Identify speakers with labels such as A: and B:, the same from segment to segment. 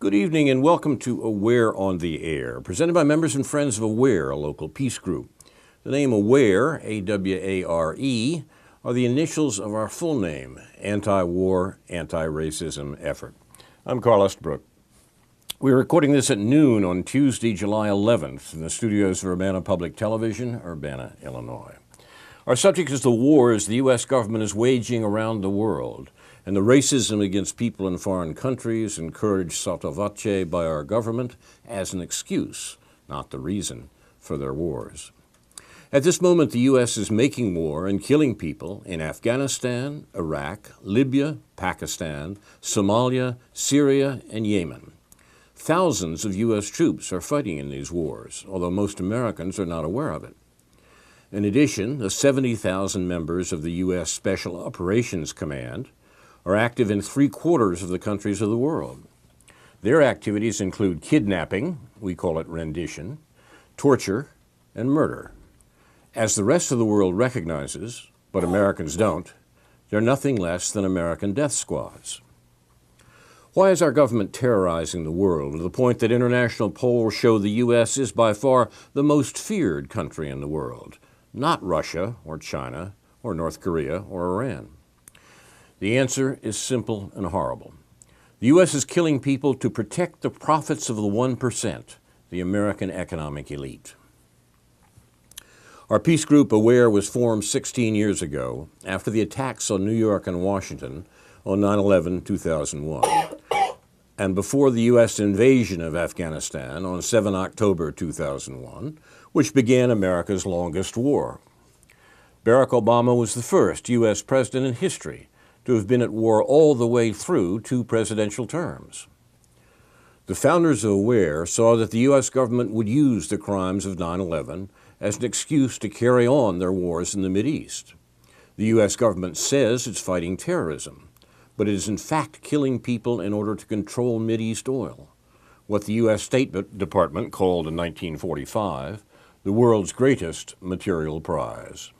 A: Good evening and welcome to Aware on the Air, presented by members and friends of Aware, a local peace group. The name Aware, A-W-A-R-E, are the initials of our full name, Anti-War, Anti-Racism Effort. I'm Carl Estabrook. We're recording this at noon on Tuesday, July 11th in the studios of Urbana Public Television, Urbana, Illinois. Our subject is the wars the U.S. government is waging around the world and the racism against people in foreign countries encouraged sotto voce by our government as an excuse, not the reason, for their wars. At this moment, the U.S. is making war and killing people in Afghanistan, Iraq, Libya, Pakistan, Somalia, Syria, and Yemen. Thousands of U.S. troops are fighting in these wars, although most Americans are not aware of it. In addition, the 70,000 members of the U.S. Special Operations Command are active in 3/4 of the countries of the world. Their activities include kidnapping, we call it rendition, torture, and murder. As the rest of the world recognizes, but Americans don't, they're nothing less than American death squads. Why is our government terrorizing the world to the point that international polls show the U.S. is by far the most feared country in the world, not Russia or China or North Korea or Iran? The answer is simple and horrible. The U.S. is killing people to protect the profits of the 1%, the American economic elite. Our peace group, Aware, was formed 16 years ago after the attacks on New York and Washington on 9/11/2001, and before the U.S. invasion of Afghanistan on 7 October 2001, which began America's longest war. Barack Obama was the first U.S. president in history to have been at war all the way through 2 presidential terms. The founders of Aware saw that the U.S. government would use the crimes of 9/11 as an excuse to carry on their wars in the Mideast. The U.S. government says it's fighting terrorism, but it is in fact killing people in order to control Mideast oil, what the U.S. State Department called in 1945 the world's greatest material prize.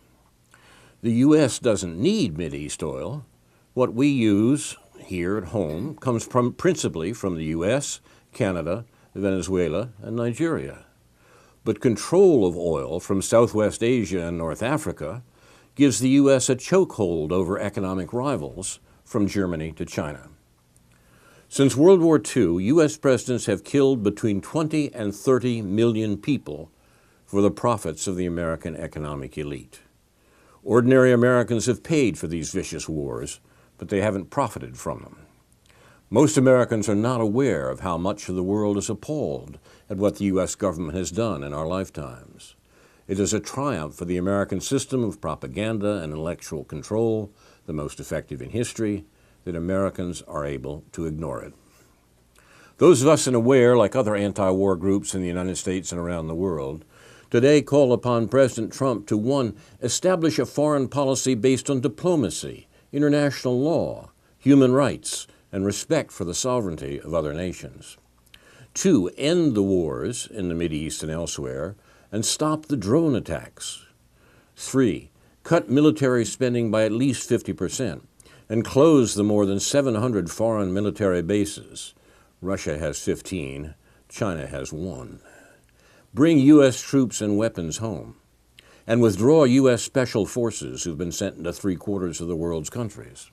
A: The U.S. doesn't need Mideast oil. What we use here at home comes principally from the U.S., Canada, Venezuela, and Nigeria. But control of oil from Southwest Asia and North Africa gives the U.S. a chokehold over economic rivals from Germany to China. Since World War II, U.S. presidents have killed between 20 and 30 million people for the profits of the American economic elite. Ordinary Americans have paid for these vicious wars, but they haven't profited from them. Most Americans are not aware of how much of the world is appalled at what the U.S. government has done in our lifetimes. It is a triumph for the American system of propaganda and intellectual control, the most effective in history, that Americans are able to ignore it. Those of us in Aware, like other anti-war groups in the United States and around the world, today call upon President Trump to 1. Establish a foreign policy based on diplomacy, international law, human rights, and respect for the sovereignty of other nations. 2. End the wars in the Mideast and elsewhere and stop the drone attacks. 3. Cut military spending by at least 50% and close the more than 700 foreign military bases. Russia has 15, China has 1. Bring U.S. troops and weapons home, and withdraw U.S. special forces who've been sent into 3/4 of the world's countries.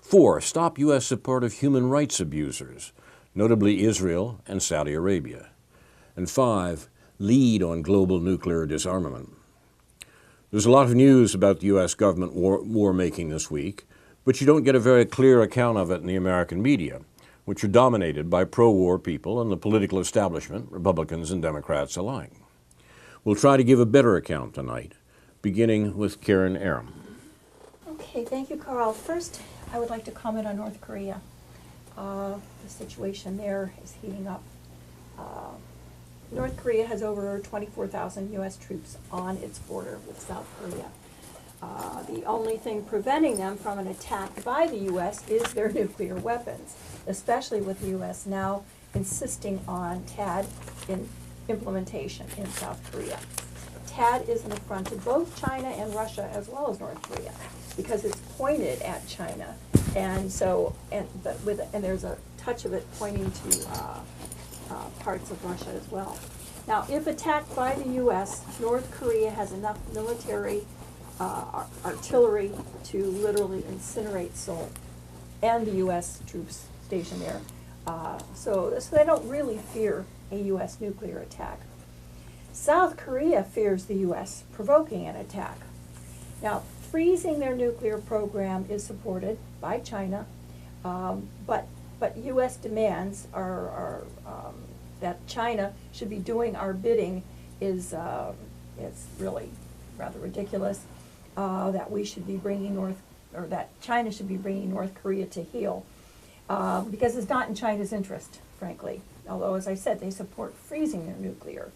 A: 4. Stop U.S. support of human rights abusers, notably Israel and Saudi Arabia. And 5. Lead on global nuclear disarmament. There's a lot of news about the U.S. government war-making this week, but you don't get a very clear account of it in the American media, which are dominated by pro-war people and the political establishment, Republicans and Democrats alike. We'll try to give a better account tonight, beginning with Karen Aram.
B: Okay, thank you, Carl. First, I would like to comment on North Korea. The situation there is heating up. North Korea has over 24,000 U.S. troops on its border with South Korea. The only thing preventing them from an attack by the U.S. is their nuclear weapons, especially with the U.S. now insisting on TAD in implementation in South Korea. TAD is an affront to both China and Russia as well as North Korea because it's pointed at China, and so there's a touch of it pointing to parts of Russia as well. Now, if attacked by the U.S., North Korea has enough military artillery to literally incinerate Seoul and the U.S. troops stationed there. So they don't really fear a U.S. nuclear attack. South Korea fears the U.S. provoking an attack. Now, freezing their nuclear program is supported by China, but U.S. demands are that China should be doing our bidding is really rather ridiculous. That we should be bringing that China should be bringing North Korea to heel, because it's not in China's interest, frankly. Although, as I said, they support freezing their nuclear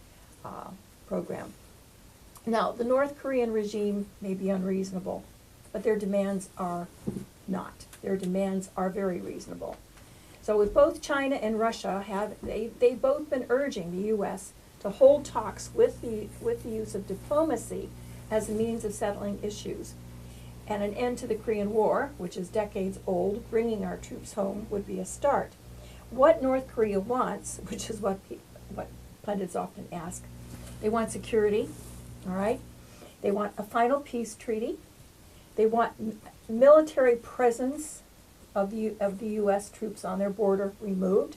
B: program. Now, the North Korean regime may be unreasonable, but their demands are not. Their demands are very reasonable. So with both China and Russia, they've both been urging the U.S. to hold talks with the use of diplomacy as a means of settling issues. And an end to the Korean War, which is decades old, bringing our troops home would be a start. What North Korea wants, which is what pundits often ask, they want security, all right? They want a final peace treaty. They want military presence of the U.S. troops on their border removed.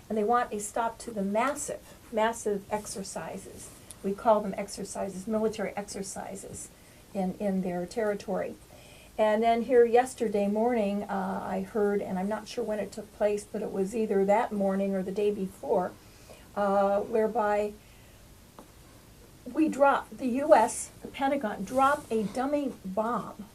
B: And they want a stop to the massive exercises. We call them exercises, military exercises in their territory. And then here yesterday morning, I heard, and I'm not sure when it took place, but it was either that morning or the day before, whereby the U.S., the Pentagon, dropped a dummy bomb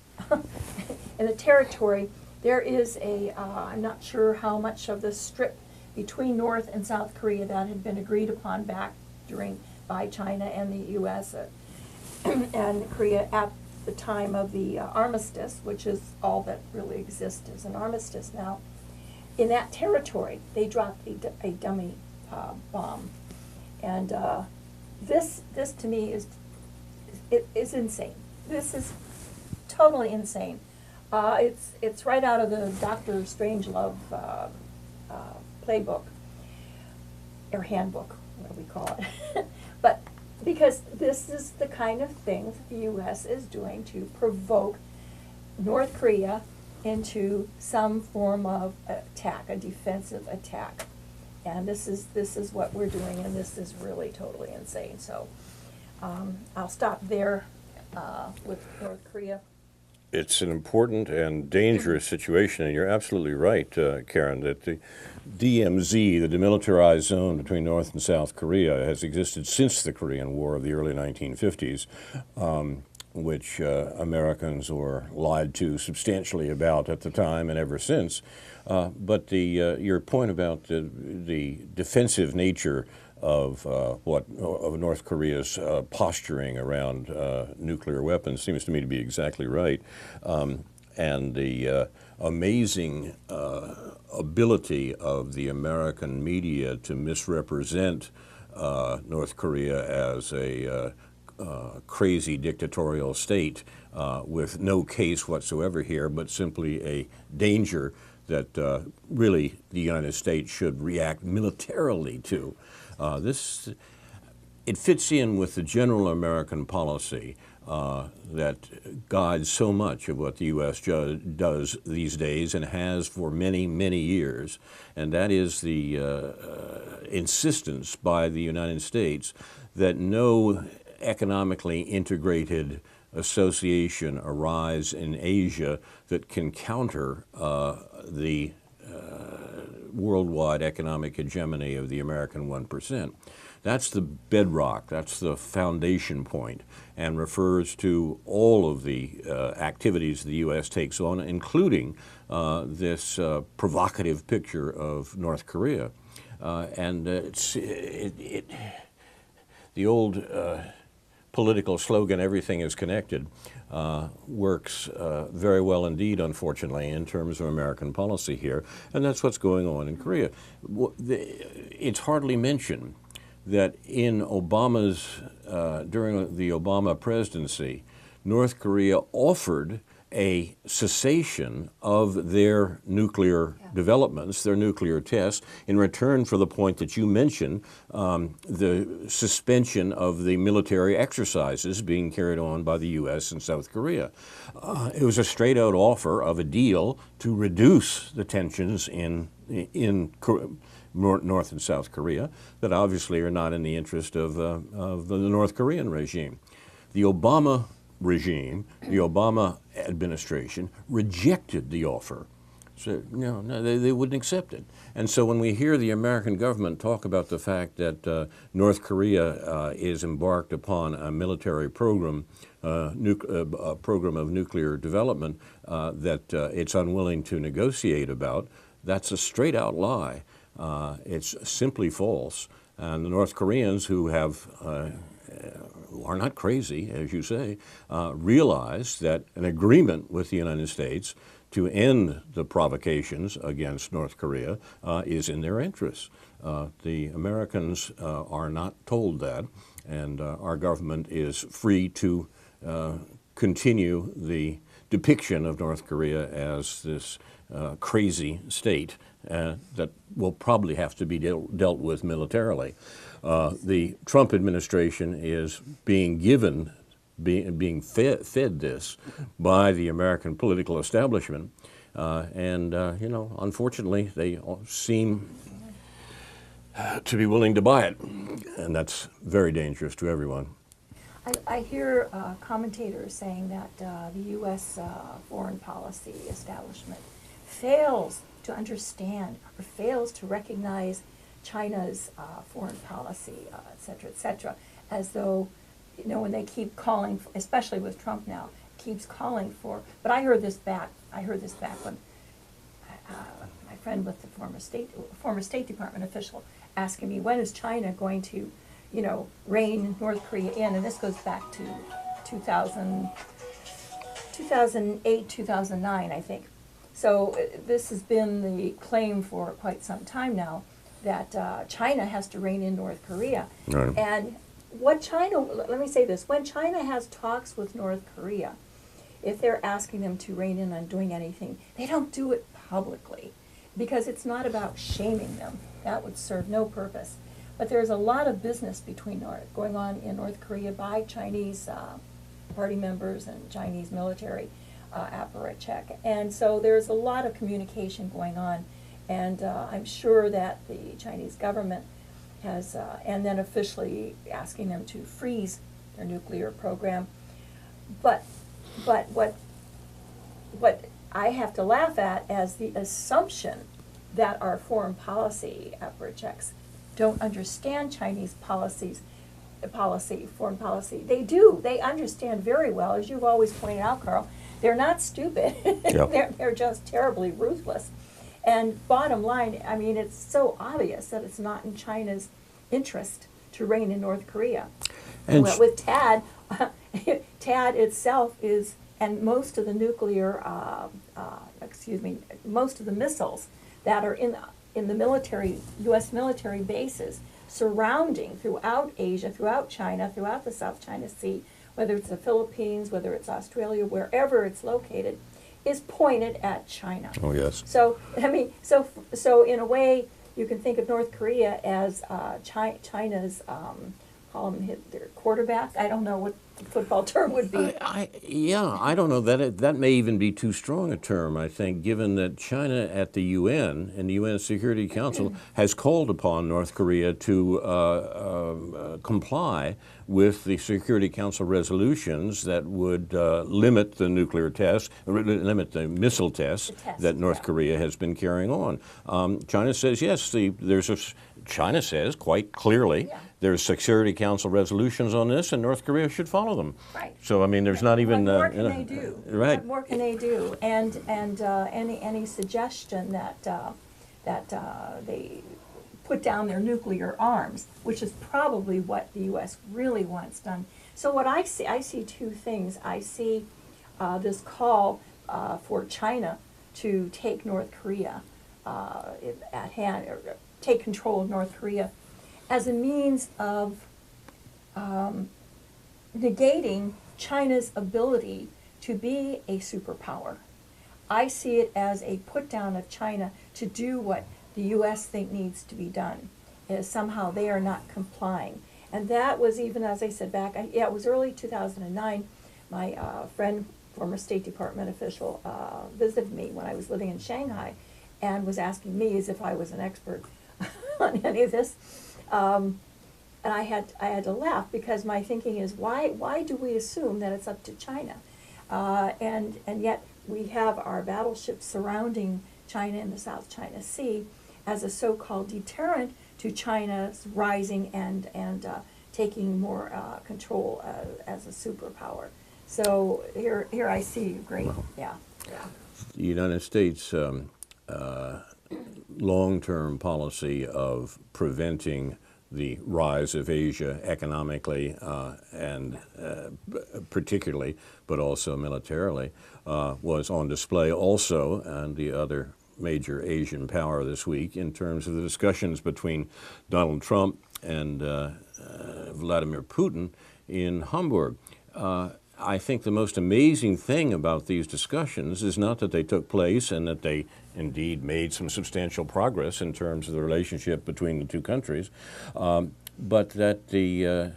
B: in the territory. There is I'm not sure how much of the strip between North and South Korea that had been agreed upon back by China and the U.S. And Korea at the time of the armistice, which is all that really exists as an armistice now. In that territory, they dropped a dummy bomb, and this to me is insane. This is totally insane. It's right out of the Dr. Strangelove playbook or handbook, what do we call it? But because this is the kind of thing that the U.S. is doing to provoke North Korea into some form of attack, a defensive attack. And this is what we're doing, and this is really totally insane. So I'll stop there with North Korea.
A: It's an important and dangerous situation, and you're absolutely right, Karen, that the DMZ, the demilitarized zone between North and South Korea, has existed since the Korean War of the early 1950s, which Americans were lied to substantially about at the time and ever since. But your point about the defensive nature of North Korea's posturing around nuclear weapons seems to me to be exactly right, and the amazing ability of the American media to misrepresent North Korea as a crazy dictatorial state with no case whatsoever here, but simply a danger that really the United States should react militarily to. It fits in with the general American policy that guides so much of what the U.S. does these days and has for many, many years, and that is the insistence by the United States that no economically integrated association arise in Asia that can counter the worldwide economic hegemony of the American 1%. That's the bedrock, that's the foundation point, and refers to all of the activities the U.S. takes on, including this provocative picture of North Korea. The old political slogan, everything is connected, works very well indeed, unfortunately, in terms of American policy here. And that's what's going on in Korea. It's hardly mentioned that in during the Obama presidency, North Korea offered a cessation of their nuclear developments, their nuclear tests, in return for the point that you mentioned, the suspension of the military exercises being carried on by the U.S. and South Korea. It was a straight-out offer of a deal to reduce the tensions in North and South Korea that obviously are not in the interest of the North Korean regime. The Obama regime, the Obama administration, rejected the offer. So no, they wouldn't accept it. And so when we hear the American government talk about the fact that North Korea is embarked upon a military program, a program of nuclear development that it's unwilling to negotiate about, that's a straight-out lie. It's simply false. And the North Koreans, who are not crazy, as you say, realize that an agreement with the United States to end the provocations against North Korea is in their interests. The Americans are not told that, and our government is free to continue the depiction of North Korea as this crazy state that will probably have to be dealt with militarily. The Trump administration is being fed this by the American political establishment, and unfortunately, they seem to be willing to buy it, and that's very dangerous to everyone.
B: I hear commentators saying that the U.S. Foreign policy establishment fails to understand or fails to recognize China's foreign policy, et cetera, as though, when they keep calling, especially with Trump now, keeps calling for, but I heard this back when my friend with the former State Department official asking me, when is China going to, rein North Korea in? And this goes back to 2008, 2009, I think. So this has been the claim for quite some time now, that China has to rein in North Korea.
A: Right.
B: And let me say this, when China has talks with North Korea, if they're asking them to rein in on doing anything, they don't do it publicly, because it's not about shaming them. That would serve no purpose. But there's a lot of business going on in North Korea by Chinese party members and Chinese military apparatchik. And so there's a lot of communication going on. And I'm sure that the Chinese government has, and then officially asking them to freeze their nuclear program. But what I have to laugh at as the assumption that our foreign policy apparatchiks don't understand Chinese foreign policy. They do. They understand very well, as you've always pointed out, Carl. They're not stupid.
A: Yep.
B: They're just terribly ruthless. And bottom line, I mean, it's so obvious that it's not in China's interest to rein in North Korea. And with TAD, TAD itself is, and most of the nuclear, most of the missiles that are in the military, U.S. military bases surrounding throughout Asia, throughout China, throughout the South China Sea, whether it's the Philippines, whether it's Australia, wherever it's located, is pointed at China.
A: Oh, yes.
B: So, I mean, so in a way, you can think of North Korea as China's, call them their quarterback. I don't know what the football term would be.
A: I don't know. That may even be too strong a term, I think, given that China at the UN and the UN Security Council has called upon North Korea to comply with the Security Council resolutions that would limit the nuclear tests, limit the missile tests that North Korea has been carrying on. China says, yes, China says quite clearly there's Security Council resolutions on this, and North Korea should follow them.
B: Right.
A: So I mean, there's not even.
B: What more can they do?
A: Right.
B: What more can they do? And any suggestion that they put down their nuclear arms, which is probably what the U.S. really wants done. So what I see two things. I see this call for China to take North Korea at hand, or take control of North Korea, as a means of negating China's ability to be a superpower. I see it as a put down of China to do what the U.S. think needs to be done. Is somehow they are not complying. And that was even, as I said back, it was early 2009, my friend, former State Department official, visited me when I was living in Shanghai and was asking me as if I was an expert on any of this. And I had to laugh because my thinking is, why do we assume that it's up to China? And yet we have our battleships surrounding China in the South China Sea as a so-called deterrent to China's rising and taking more control as a superpower. So here I see great, yeah.
A: The United States long-term policy of preventing the rise of Asia economically and particularly, but also militarily, was on display also, and the other major Asian power this week in terms of the discussions between Donald Trump and Vladimir Putin in Hamburg. I think the most amazing thing about these discussions is not that they took place and that they indeed made some substantial progress in terms of the relationship between the two countries, but that the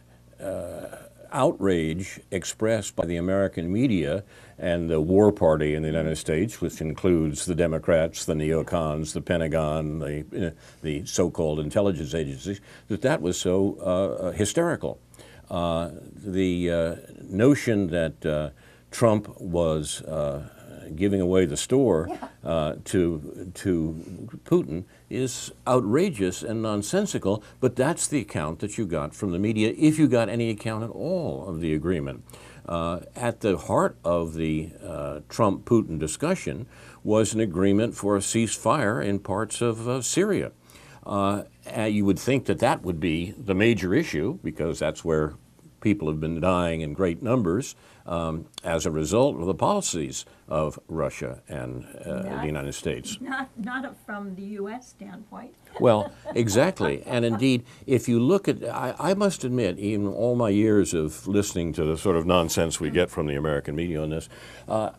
A: outrage expressed by the American media and the war party in the United States, which includes the Democrats, the neocons, the Pentagon, the so-called intelligence agencies, that was so hysterical. The notion that Trump was giving away the store to Putin is outrageous and nonsensical, but that's the account that you got from the media, if you got any account at all of the agreement. At the heart of the Trump-Putin discussion was an agreement for a ceasefire in parts of Syria. You would think that that would be the major issue, because that's where people have been dying in great numbers as a result of the policies of Russia and the United States.
B: Not from the U.S. standpoint.
A: Well, exactly. And indeed, if you look at, I must admit, even all my years of listening to the sort of nonsense we get from the American media on this,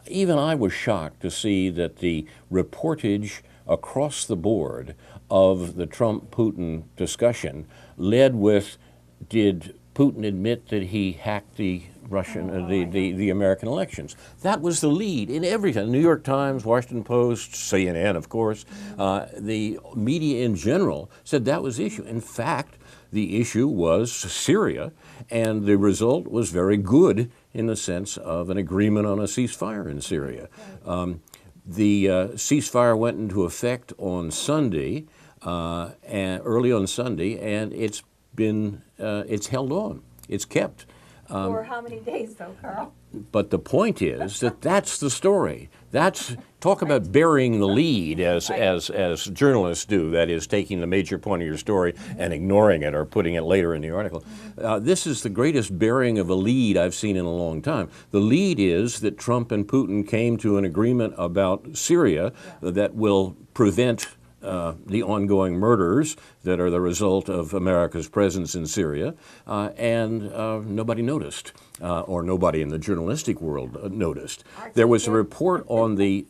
A: even I was shocked to see that the reportage across the board of the Trump-Putin discussion led with, did Putin admit that he hacked the Russian, the American elections? That was the lead in everything. New York Times, Washington Post, CNN, of course. The media in general said that was the issue. In fact, the issue was Syria, and the result was very good in the sense of an agreement on a ceasefire in Syria. The ceasefire went into effect on Sunday, and early on Sunday, and it's held on. It's kept.
B: For how many days, though, Carl?
A: But the point is that that's the story. That's, talk about burying the lead as journalists do, that is, taking the major point of your story and ignoring it or putting it later in the article. This is the greatest burying of a lead I've seen in a long time. The lead is that Trump and Putin came to an agreement about Syria that will prevent the ongoing murders that are the result of America's presence in Syria, and nobody noticed, or nobody in the journalistic world noticed. There was a report on the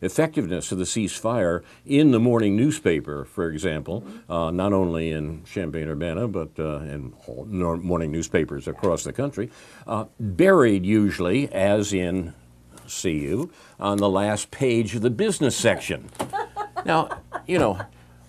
A: effectiveness of the ceasefire in the morning newspaper, for example, not only in Champaign-Urbana but in all morning newspapers across the country, buried usually, as in CU, on the last page of the business section. Now, you know,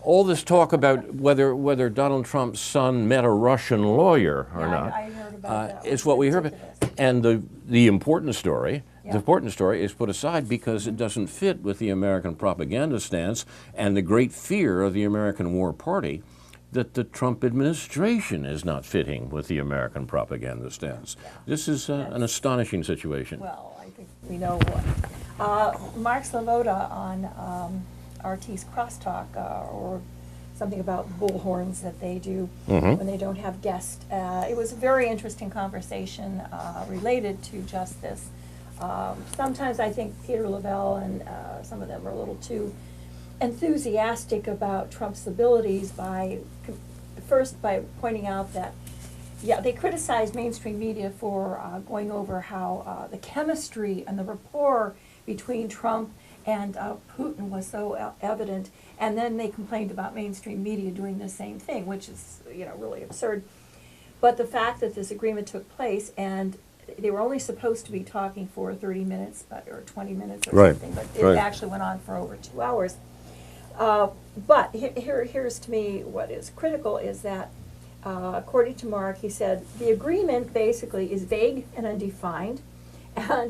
A: all this talk about whether Donald Trump's son met a Russian lawyer or not,
B: I heard about that.
A: is what we heard about. And the important story, the important story is put aside because it doesn't fit with the American propaganda stance and the great fear of the American War Party that the Trump administration is not fitting with the American propaganda stance. This is an astonishing situation.
B: Well, I think we know what. Mark Slavoda on RT's Crosstalk, or something about bullhorns that they do when they don't have guests. It was a very interesting conversation related to just this. Sometimes I think Peter Lavelle and some of them are a little too enthusiastic about Trump's abilities by pointing out that Yeah, they criticized mainstream media for going over how the chemistry and the rapport between Trump and Putin was so evident, and then they complained about mainstream media doing the same thing, which is, really absurd. But the fact that this agreement took place, and they were only supposed to be talking for 30 minutes, or 20 minutes or
A: Right,
B: something, but it
A: right.
B: actually went on for over 2 hours. But here's to me what is critical is that, according to Mark, he said, the agreement basically is vague and undefined,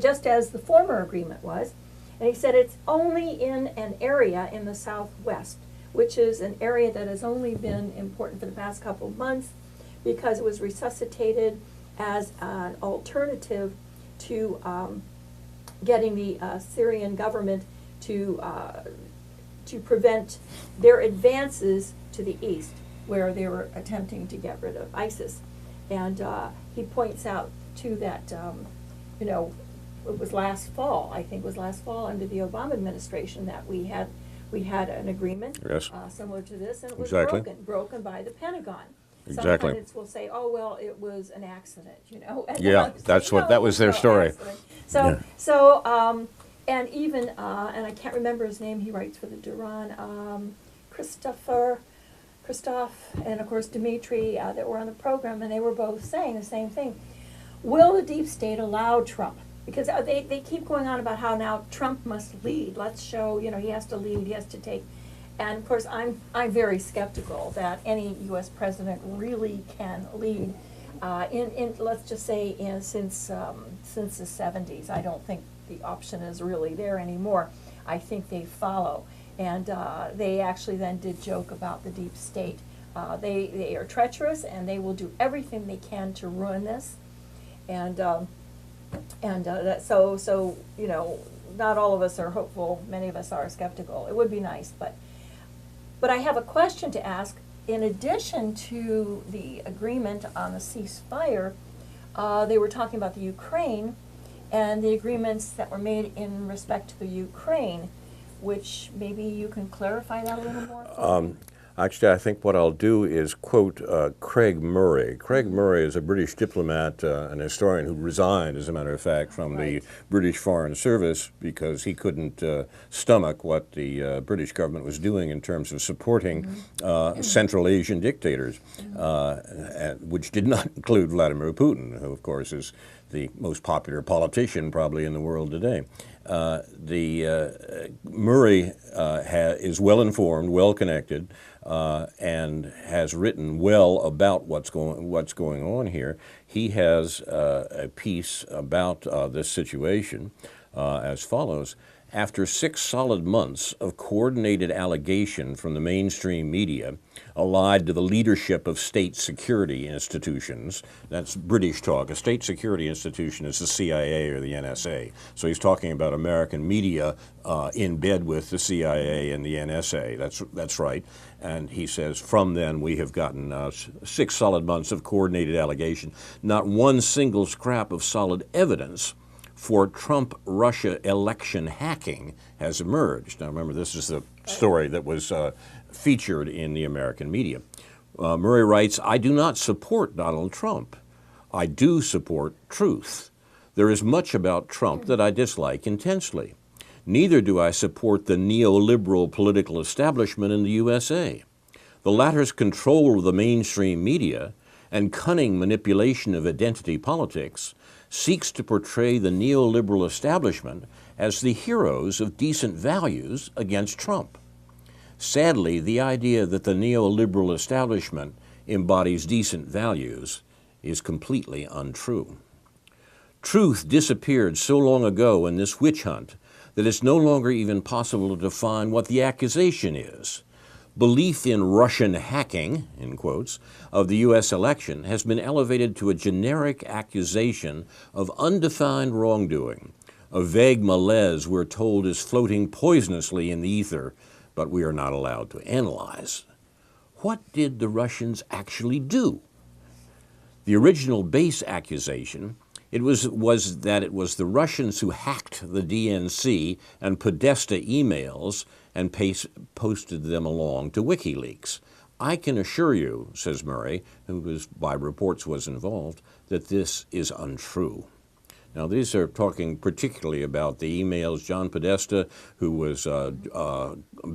B: just as the former agreement was. And he said it's only in an area in the Southwest, which is an area that has only been important for the past couple of months because it was resuscitated as an alternative to getting the Syrian government to prevent their advances to the east, where they were attempting to get rid of ISIS. And he points out, too, that, it was last fall, I think it was last fall under the Obama administration that we had an agreement
A: Yes.
B: Similar to this, and it was
A: Exactly.
B: broken by the Pentagon.
A: Exactly.
B: Some pundits will say, "Oh well, it was an accident," And
A: Yeah,
B: others say,
A: that's what-
B: "No,
A: that was their
B: no
A: story."
B: accident."
A: Yeah.
B: And even and I can't remember his name. He writes for the Duran, Christoph, and of course Dimitri that were on the program, and they were both saying the same thing. Will the deep state allow Trump? Because they keep going on about how now Trump must lead. Let's show, he has to lead, he has to take. And of course, I'm very skeptical that any U.S. president really can lead. In let's just say since the 70s, I don't think the option is really there anymore. I think they follow, and they actually then did joke about the deep state. They are treacherous, and they will do everything they can to ruin this. And not all of us are hopeful. Many of us are skeptical. It would be nice, but I have a question to ask. In addition to the agreement on the ceasefire, they were talking about the Ukraine and the agreements that were made in respect to the Ukraine, which maybe you can clarify that a little more.
A: Actually, I think what I'll do is quote Craig Murray. Craig Murray is a British diplomat, an historian who resigned, as a matter of fact, from the British Foreign Service because he couldn't stomach what the British government was doing in terms of supporting Central Asian dictators, which did not include Vladimir Putin, who, of course, is the most popular politician probably in the world today. Murray is well informed, well connected, and has written well about what's going on here. He has a piece about this situation as follows. After 6 solid months of coordinated allegation from the mainstream media allied to the leadership of state security institutions, that's British talk. A state security institution is the CIA or the NSA. So he's talking about American media in bed with the CIA and the NSA. That's right. And he says, from then we have gotten 6 solid months of coordinated allegation, not one single scrap of solid evidence for Trump-Russia election hacking has emerged. Now remember, this is the story that was featured in the American media. Murray writes, I do not support Donald Trump. I do support truth. There is much about Trump that I dislike intensely. Neither do I support the neoliberal political establishment in the USA. The latter's control of the mainstream media and cunning manipulation of identity politics seeks to portray the neoliberal establishment as the heroes of decent values against Trump. Sadly, the idea that the neoliberal establishment embodies decent values is completely untrue. Truth disappeared so long ago in this witch hunt that it's no longer even possible to define what the accusation is. Belief in Russian hacking, in quotes, of the U.S. election has been elevated to a generic accusation of undefined wrongdoing, a vague malaise we're told is floating poisonously in the ether, but we are not allowed to analyze. What did the Russians actually do? The original base accusation was that it was the Russians who hacked the DNC and Podesta emails and posted them along to WikiLeaks. I can assure you, says Murray, who by reports was involved, that this is untrue. Now, these are talking particularly about the emails. John Podesta, who was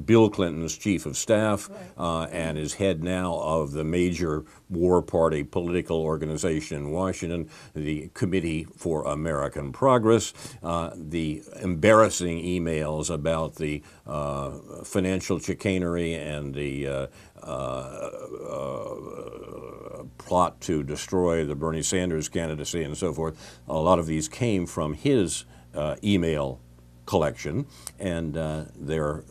A: Bill Clinton's chief of staff and is head now of the major war party political organization in Washington, the Committee for American Progress, the embarrassing emails about the financial chicanery and the plot to destroy the Bernie Sanders candidacy and so forth. A lot of these came from his email collection, and their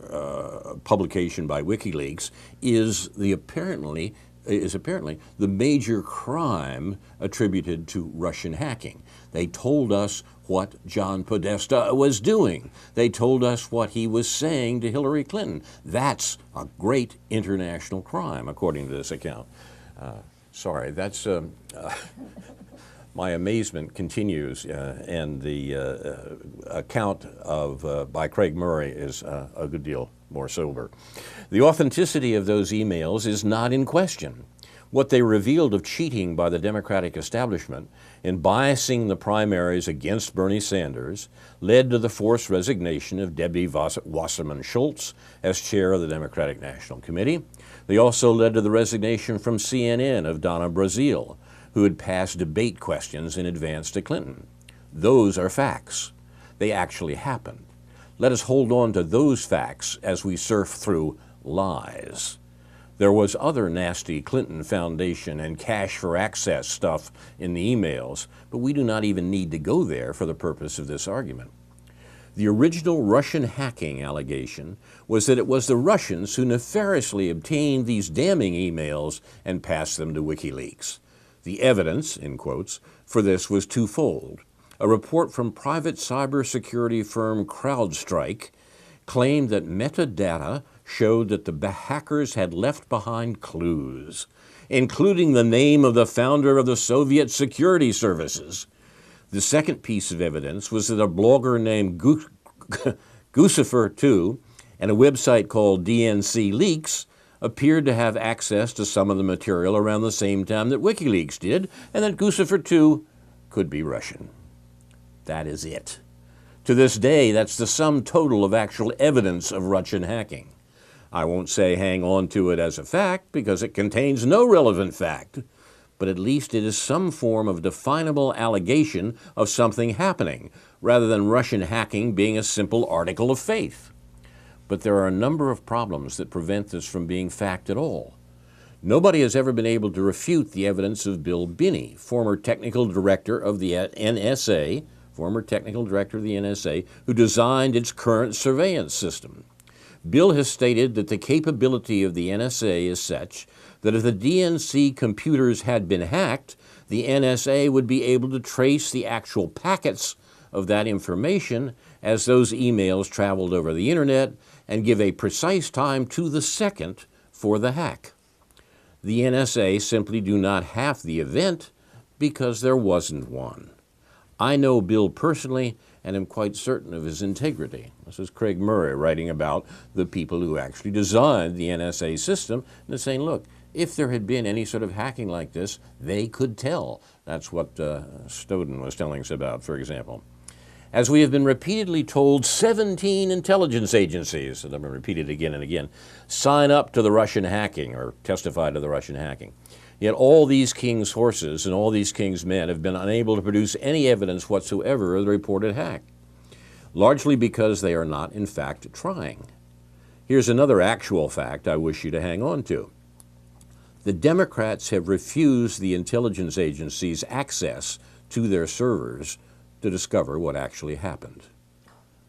A: publication by WikiLeaks is apparently the major crime attributed to Russian hacking. They told us what John Podesta was doing. They told us what he was saying to Hillary Clinton. That's a great international crime, according to this account. Sorry, that's my amazement continues, and the account by Craig Murray is a good deal more sober. The authenticity of those emails is not in question. What they revealed of cheating by the Democratic establishment in biasing the primaries against Bernie Sanders led to the forced resignation of Debbie Wasserman Schultz as chair of the Democratic National Committee. They also led to the resignation from CNN of Donna Brazile, who had passed debate questions in advance to Clinton. Those are facts. They actually happened. Let us hold on to those facts as we surf through lies. There was other nasty Clinton Foundation and cash for access stuff in the emails, but we do not even need to go there for the purpose of this argument. The original Russian hacking allegation was that it was the Russians who nefariously obtained these damning emails and passed them to WikiLeaks. The evidence, in quotes, for this was twofold. A report from private cybersecurity firm CrowdStrike claimed that metadata showed that the hackers had left behind clues, including the name of the founder of the Soviet security services. The second piece of evidence was that a blogger named Guccifer2 and a website called DNC Leaks appeared to have access to some of the material around the same time that WikiLeaks did, and that Guccifer2 could be Russian. That is it. To this day, that's the sum total of actual evidence of Russian hacking. I won't say hang on to it as a fact, because it contains no relevant fact, but at least it is some form of definable allegation of something happening, rather than Russian hacking being a simple article of faith. But there are a number of problems that prevent this from being fact at all. Nobody has ever been able to refute the evidence of Bill Binney, former technical director of the NSA, who designed its current surveillance system. Bill has stated that the capability of the NSA is such that if the DNC computers had been hacked, the NSA would be able to trace the actual packets of that information as those emails traveled over the internet and give a precise time to the second for the hack. The NSA simply do not have the event because there wasn't one. I know Bill personally and am quite certain of his integrity. This is Craig Murray writing about the people who actually designed the NSA system and saying, look, if there had been any sort of hacking like this, they could tell. That's what Snowden was telling us about, for example. As we have been repeatedly told, 17 intelligence agencies, and I've been repeated again and again, sign up to the Russian hacking or testify to the Russian hacking. Yet all these king's horses and all these king's men have been unable to produce any evidence whatsoever of the reported hack, largely because they are not, in fact, trying. Here's another actual fact I wish you to hang on to. The Democrats have refused the intelligence agencies access to their servers to discover what actually happened.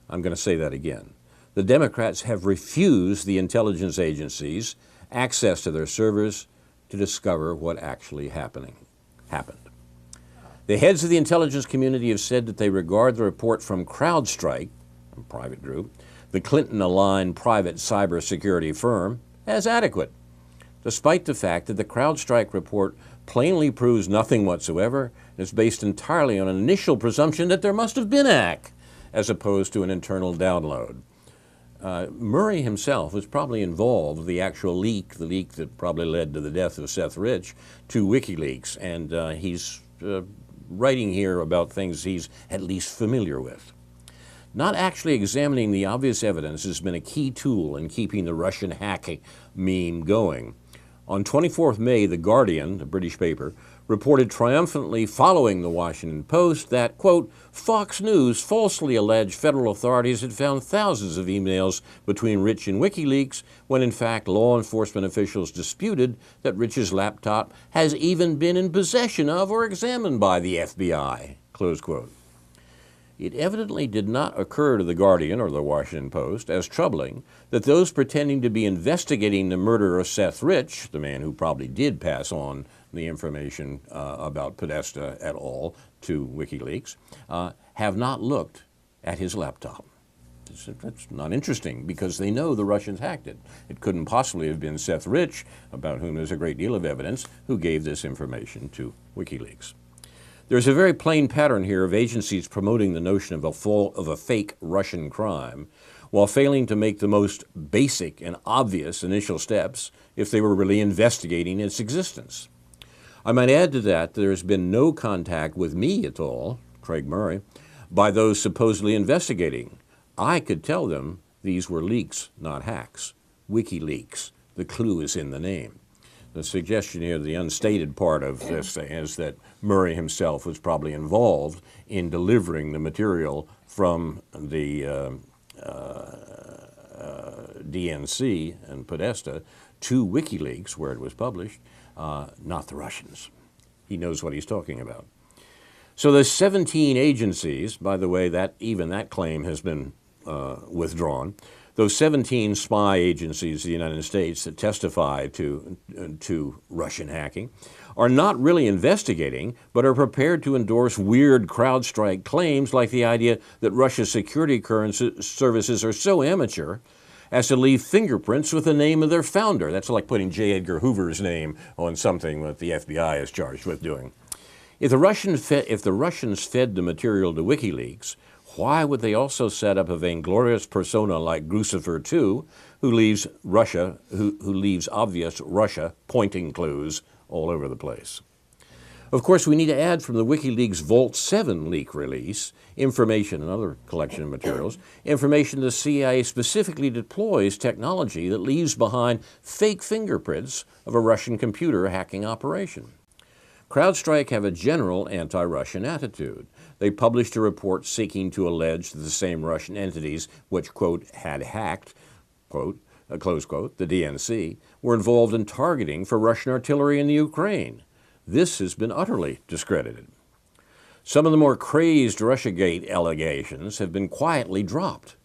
A: I'm going to say that again. The Democrats have refused the intelligence agencies access to their servers to discover what actually happened. The heads of the intelligence community have said that they regard the report from CrowdStrike, a private group, the Clinton-aligned private cybersecurity firm, as adequate, despite the fact that the CrowdStrike report plainly proves nothing whatsoever and is based entirely on an initial presumption that there must have been a hack, as opposed to an internal download. Murray himself was probably involved, the actual leak, the leak that probably led to the death of Seth Rich, to WikiLeaks. And he's writing here about things he's at least familiar with. Not actually examining the obvious evidence has been a key tool in keeping the Russian hacking meme going. On 24th May, The Guardian, the British paper, reported triumphantly following the Washington Post that, quote, Fox News falsely alleged federal authorities had found thousands of emails between Rich and WikiLeaks, when in fact law enforcement officials disputed that Rich's laptop has even been in possession of or examined by the FBI, close quote. It evidently did not occur to The Guardian or the Washington Post as troubling that those pretending to be investigating the murder of Seth Rich, the man who probably did pass on the information about Podesta et al. To WikiLeaks, have not looked at his laptop. That's not interesting because they know the Russians hacked it. It couldn't possibly have been Seth Rich, about whom there's a great deal of evidence, who gave this information to WikiLeaks. There's a very plain pattern here of agencies promoting the notion of a fake Russian crime while failing to make the most basic and obvious initial steps if they were really investigating its existence. I might add to that there has been no contact with me at all, Craig Murray, by those supposedly investigating. I could tell them these were leaks, not hacks. WikiLeaks. The clue is in the name. The suggestion here, the unstated part of this, is that Murray himself was probably involved in delivering the material from the DNC and Podesta to WikiLeaks, where it was published, not the Russians. He knows what he's talking about. So there's 17 agencies, by the way, that even that claim has been withdrawn. Those 17 spy agencies of the United States that testify to Russian hacking are not really investigating, but are prepared to endorse weird CrowdStrike claims like the idea that Russia's security services are so amateur as to leave fingerprints with the name of their founder. That's like putting J. Edgar Hoover's name on something that the FBI is charged with doing. If the Russians fed the material to WikiLeaks, why would they also set up a vainglorious persona like Lucifer II, who leaves obvious Russia pointing clues all over the place? Of course, we need to add from the WikiLeaks Vault 7 leak release, information, another collection of materials, information the CIA specifically deploys technology that leaves behind fake fingerprints of a Russian computer hacking operation. CrowdStrike have a general anti-Russian attitude. They published a report seeking to allege that the same Russian entities which, quote, had hacked, quote, close quote, the DNC, were involved in targeting for Russian artillery in the Ukraine. This has been utterly discredited. Some of the more crazed Russiagate allegations have been quietly dropped.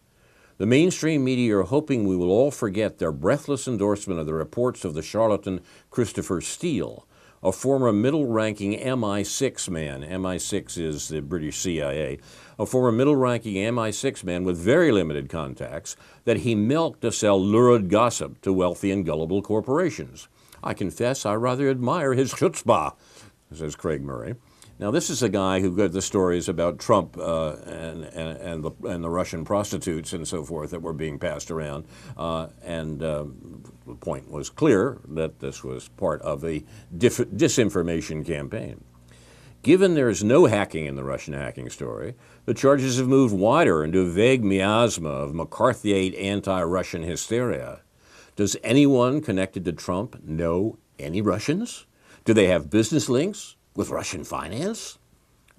A: The mainstream media are hoping we will all forget their breathless endorsement of the reports of the charlatan Christopher Steele, a former middle-ranking MI6 man. MI6 is the British CIA. A former middle-ranking MI6 man with very limited contacts that he milked to sell lurid gossip to wealthy and gullible corporations. I confess I rather admire his chutzpah, says Craig Murray. Now, this is a guy who got the stories about Trump and the Russian prostitutes and so forth that were being passed around. The point was clear that this was part of a disinformation campaign. Given there is no hacking in the Russian hacking story, the charges have moved wider into a vague miasma of McCarthyite anti-Russian hysteria. Does anyone connected to Trump know any Russians? Do they have business links with Russian finance?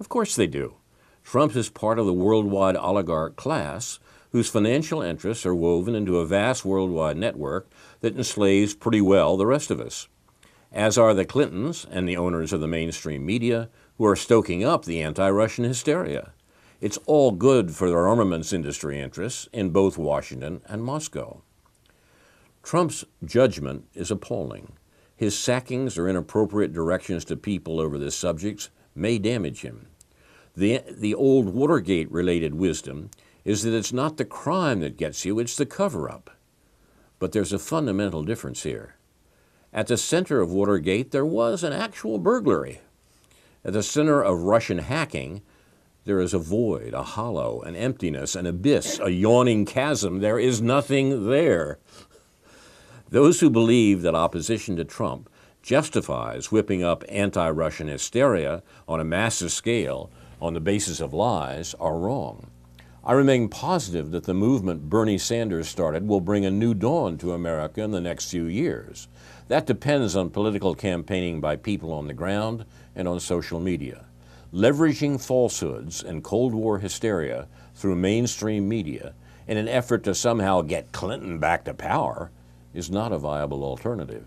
A: Of course they do. Trump is part of the worldwide oligarch class whose financial interests are woven into a vast worldwide network that enslaves pretty well the rest of us, as are the Clintons and the owners of the mainstream media who are stoking up the anti-Russian hysteria. It's all good for their armaments industry interests in both Washington and Moscow. Trump's judgment is appalling. His sackings or inappropriate directions to people over this subject may damage him. The old Watergate-related wisdom is that it's not the crime that gets you, it's the cover-up. But there's a fundamental difference here. At the center of Watergate, there was an actual burglary. At the center of Russian hacking, there is a void, a hollow, an emptiness, an abyss, a yawning chasm. There is nothing there. Those who believe that opposition to Trump justifies whipping up anti-Russian hysteria on a massive scale on the basis of lies are wrong. I remain positive that the movement Bernie Sanders started will bring a new dawn to America in the next few years. That depends on political campaigning by people on the ground and on social media. Leveraging falsehoods and Cold War hysteria through mainstream media in an effort to somehow get Clinton back to power is not a viable alternative.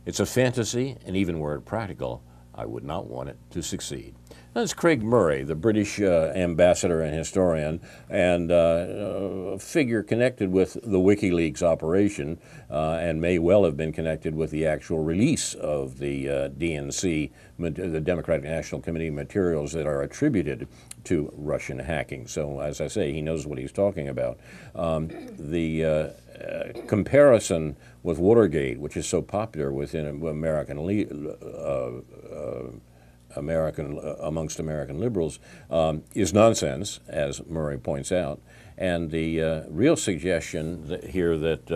A: It's a fantasy, and even were it practical, I would not want it to succeed. That's Craig Murray, the British ambassador and historian, and a figure connected with the WikiLeaks operation, and may well have been connected with the actual release of the DNC, the Democratic National Committee materials that are attributed to Russian hacking. So, as I say, he knows what he's talking about. The comparison with Watergate, which is so popular within amongst American liberals, is nonsense, as Murray points out. And the real suggestion here that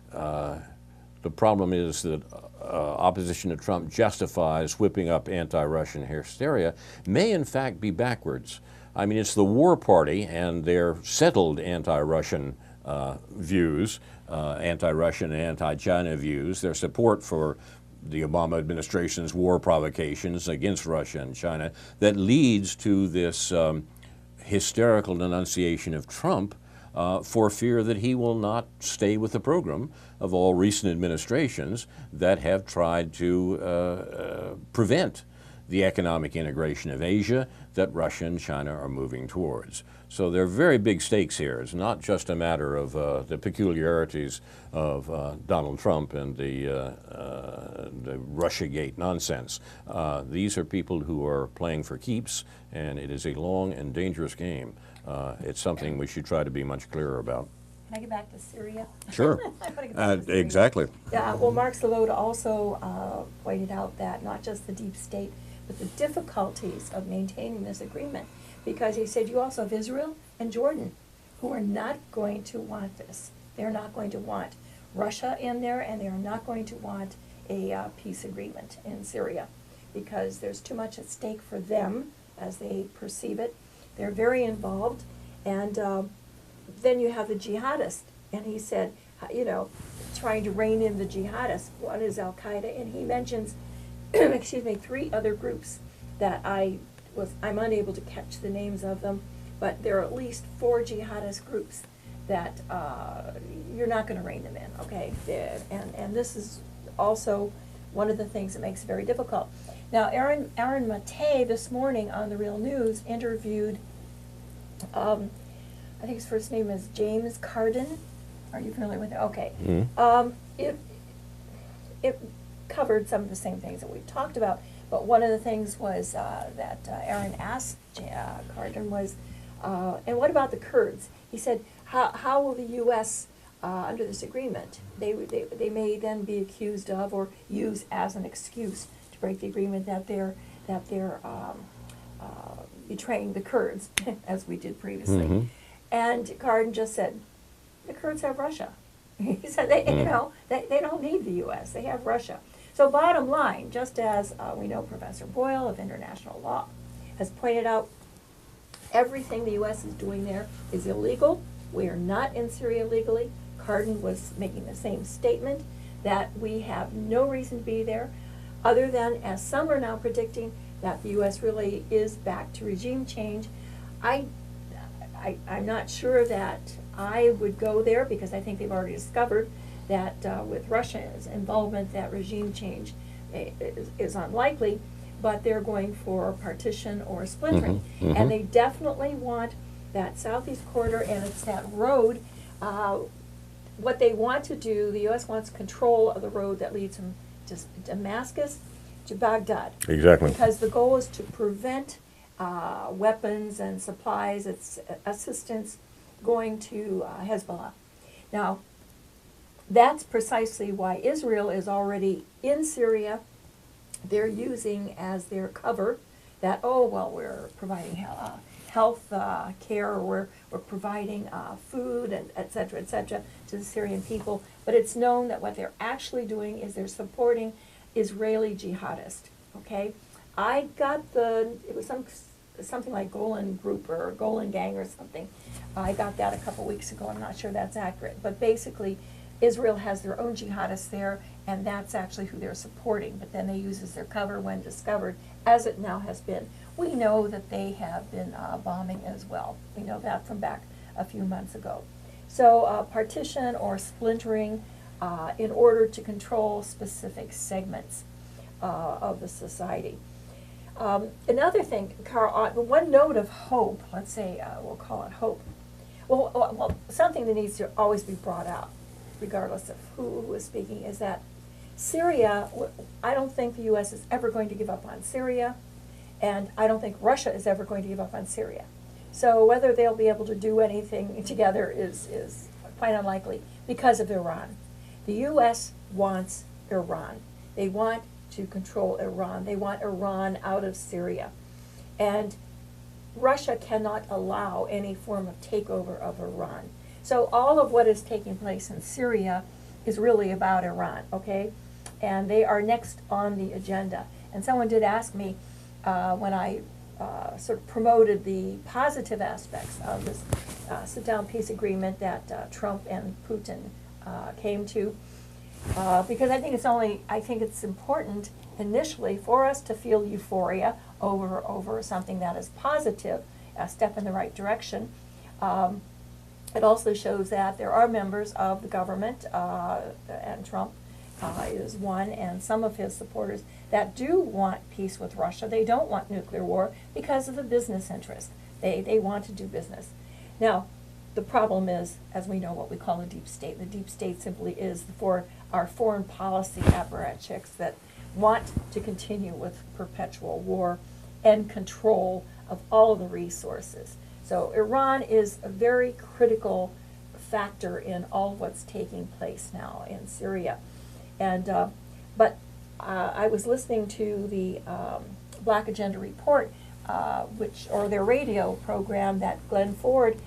A: the problem is that opposition to Trump justifies whipping up anti-Russian hysteria may in fact be backwards. I mean, it's the war party and their settled anti-Russian views, anti-Russian and anti-China views, their support for the Obama administration's war provocations against Russia and China that leads to this hysterical denunciation of Trump for fear that he will not stay with the program of all recent administrations that have tried to prevent the economic integration of Asia that Russia and China are moving towards. So there are very big stakes here. It's not just a matter of the peculiarities of Donald Trump and the Russiagate nonsense. These are people who are playing for keeps, and it is a long and dangerous game. It's something we should try to be much clearer about.
B: Can I get back to Syria?
A: Sure. Exactly.
B: Yeah, well, Mark Sloboda also pointed out that not just the deep state, but the difficulties of maintaining this agreement, because he said you also have Israel and Jordan, who are not going to want this. They're not going to want Russia in there, and they are not going to want a peace agreement in Syria, because there's too much at stake for them as they perceive it. They're very involved, and then you have the jihadists, and he said, you know, trying to rein in the jihadists. One is Al-Qaeda, and he mentions, excuse me, 3 other groups that I'm unable to catch the names of them, but there are at least 4 jihadist groups that you're not going to rein them in, okay? And this is also one of the things that makes it very difficult. Now, Aaron Mate this morning on The Real News interviewed, I think his first name is James Carden. Are you familiar with it? Okay. Mm-hmm. It covered some of the same things that we've talked about, but one of the things was that Aaron asked Carden was, and what about the Kurds? He said, how will the U.S., under this agreement, they may then be accused of or use as an excuse to break the agreement that they're betraying the Kurds, as we did previously. Mm-hmm. And Carden just said, the Kurds have Russia. He said, they don't need the U.S., they have Russia. So bottom line, just as we know Professor Boyle of international law has pointed out, everything the U.S. is doing there is illegal. We are not in Syria legally. Carden was making the same statement that we have no reason to be there, other than, as some are now predicting, that the U.S. really is back to regime change. I'm not sure that I would go there, because I think they've already discovered that with Russia's involvement, that regime change is unlikely, but they're going for partition or splintering. Mm-hmm, mm-hmm. And they definitely want that southeast corridor, and it's that road. What they want to do, the U.S. wants control of the road that leads from just Damascus to Baghdad. Exactly. Because the goal is to prevent weapons and supplies, its assistance going to Hezbollah. Now, that's precisely why Israel is already in Syria. They're using as their cover that, oh, well, we're providing health care, we're providing food, and et cetera, to the Syrian people. But it's known that what they're actually doing is they're supporting Israeli jihadists, okay? I got it was something like Golan Group or Golan Gang or something. I got that a couple weeks ago. I'm not sure that's accurate. But basically, Israel has their own jihadists there, and that's actually who they're supporting. But then they use as their cover when discovered, as it now has been. We know that they have been bombing as well. We know that from back a few months ago. So partition or splintering in order to control specific segments of the society. Another thing, Carl, one note of hope, let's say we'll call it hope. Well, something that needs to always be brought out, regardless of who is speaking, is that Syria, I don't think the U.S. is ever going to give up on Syria, and I don't think Russia is ever going to give up on Syria. So whether they'll be able to do anything together is quite unlikely because of Iran. The U.S. wants Iran. They want to control Iran. They want Iran out of Syria. And Russia cannot allow any form of takeover of Iran. So all of what is taking place in Syria is really about Iran, okay? And they are next on the agenda. And someone did ask me when I sort of promoted the positive aspects of this sit-down peace agreement that Trump and Putin came to, because I think it's important initially for us to feel euphoria over something that is positive, a step in the right direction. It also shows that there are members of the government, and Trump is one, and some of his supporters that do want peace with Russia. They don't want nuclear war because of the business interest. They want to do business. Now, the problem is, as we know, what we call the deep state. The deep state simply is for our foreign policy apparatchiks that want to continue with perpetual war and control of all of the resources. So Iran is a very critical factor in all of what's taking place now in Syria. And but I was listening to the Black Agenda Report, or their radio program that Glenn Ford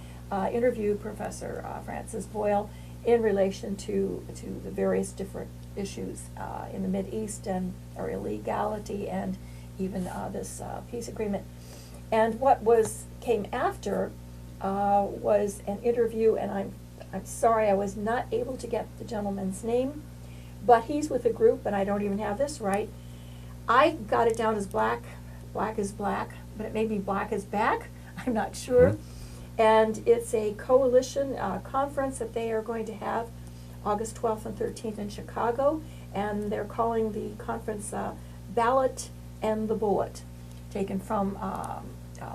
B: interviewed Professor Francis Boyle in relation to the various different issues in the Mideast and or illegality and even this peace agreement. And what came after was an interview, and I'm sorry I was not able to get the gentleman's name, but he's with a group, and I don't even have this right. I got it down as black is black, but it may be black is back. I'm not sure. Mm-hmm. And it's a coalition conference that they are going to have August 12th and 13th in Chicago, and they're calling the conference Ballot and the Bullet, taken from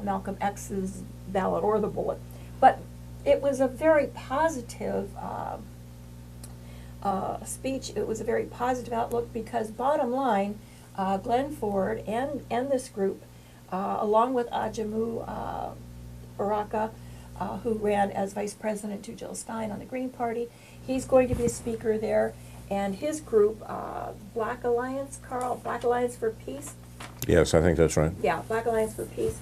B: Malcolm X's Ballot or the Bullet. But it was a very positive speech. It was a very positive outlook because bottom line, Glenn Ford and this group, along with Ajamu Baraka, who ran as vice president to Jill Stein on the Green Party, he's going to be a speaker there. And his group, Black Alliance, Carl, Black Alliance for Peace.
A: Yes, I think that's right.
B: Yeah, Black Alliance for Peace.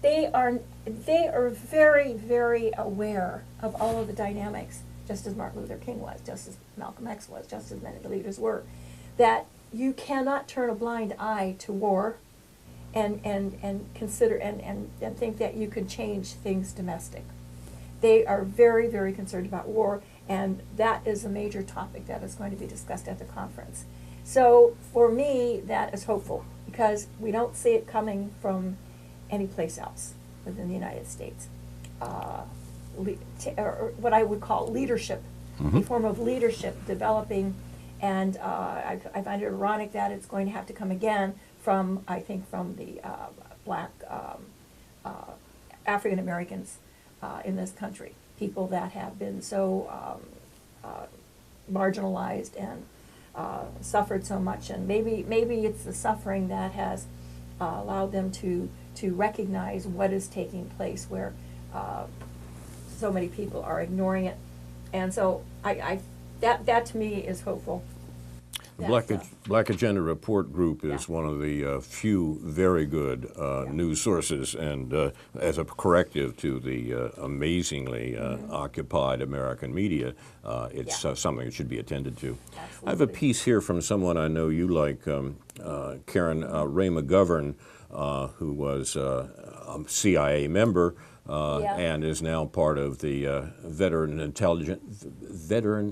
B: They are very, very aware of all of the dynamics, just as Martin Luther King was, just as Malcolm X was, just as many of the leaders were, that you cannot turn a blind eye to war and consider and think that you can change things domestic. They are very, very concerned about war, and that is a major topic that is going to be discussed at the conference. So for me, that is hopeful because we don't see it coming from any place else within the United States. Or what I would call leadership, a form of leadership developing, and I find it ironic that it's going to have to come again from, I think, from the black African Americans in this country, people that have been so marginalized and suffered so much, and maybe it's the suffering that has allowed them to recognize what is taking place, where so many people are ignoring it, and so that to me is hopeful.
A: Black Agenda Report Group is one of the few very good news sources, and as a corrective to the amazingly occupied American media, it's something that should be attended to.
B: Absolutely.
A: I have a piece here from someone I know you like, Karen Ray McGovern, who was a CIA member and is now part of the Veteran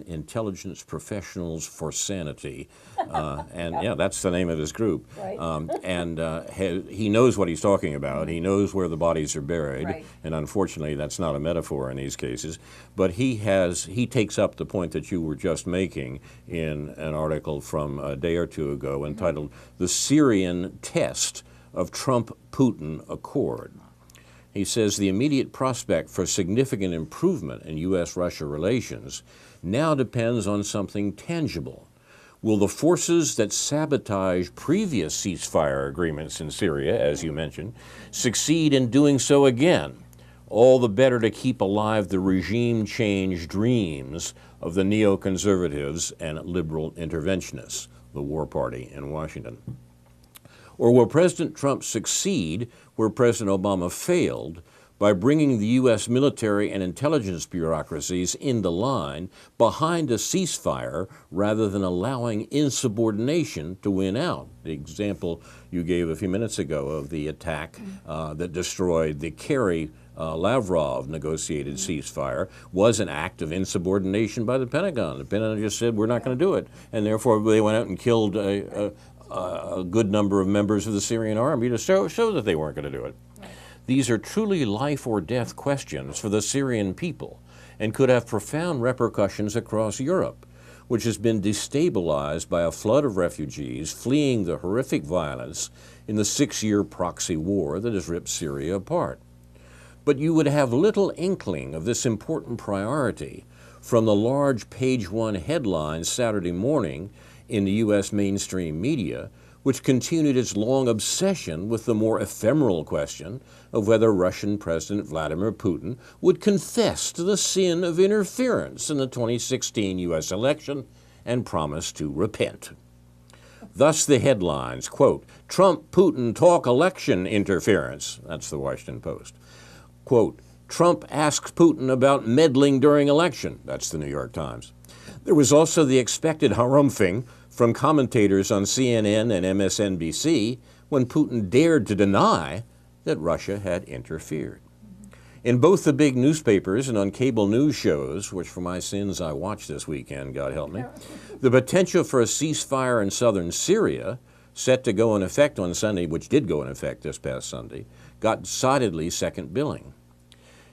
A: Intelligence Professionals for Sanity, and that's the name of his group.
B: Right.
A: He knows what he's talking about. He knows where the bodies are buried,
B: Right.
A: and unfortunately, that's not a metaphor in these cases. But he takes up the point that you were just making in an article from a day or two ago entitled "The Syrian Test of Trump-Putin Accord." He says the immediate prospect for significant improvement in U.S.-Russia relations now depends on something tangible. Will the forces that sabotage previous ceasefire agreements in Syria, as you mentioned, succeed in doing so again? All the better to keep alive the regime change dreams of the neoconservatives and liberal interventionists, the war party in Washington. Or will President Trump succeed where President Obama failed by bringing the U.S. military and intelligence bureaucracies into line behind a ceasefire rather than allowing insubordination to win out? The example you gave a few minutes ago of the attack that destroyed the Kerry-Lavrov negotiated ceasefire was an act of insubordination by the Pentagon. The Pentagon just said, we're not going to do it, and therefore they went out and killed a good number of members of the Syrian army to show that they weren't going to do it. Right. These are truly life or death questions for the Syrian people and could have profound repercussions across Europe, which has been destabilized by a flood of refugees fleeing the horrific violence in the 6-year proxy war that has ripped Syria apart. But you would have little inkling of this important priority from the large page-one headlines Saturday morning in the U.S. mainstream media, which continued its long obsession with the more ephemeral question of whether Russian President Vladimir Putin would confess to the sin of interference in the 2016 U.S. election and promise to repent. Thus the headlines, quote, "Trump-Putin talk election interference," that's the Washington Post. Quote, "Trump asks Putin about meddling during election," that's the New York Times. There was also the expected harumphing from commentators on CNN and MSNBC when Putin dared to deny that Russia had interfered. In both the big newspapers and on cable news shows, which for my sins I watched this weekend, God help me, the potential for a ceasefire in southern Syria, set to go in effect on Sunday, which did go in effect this past Sunday, got decidedly second billing.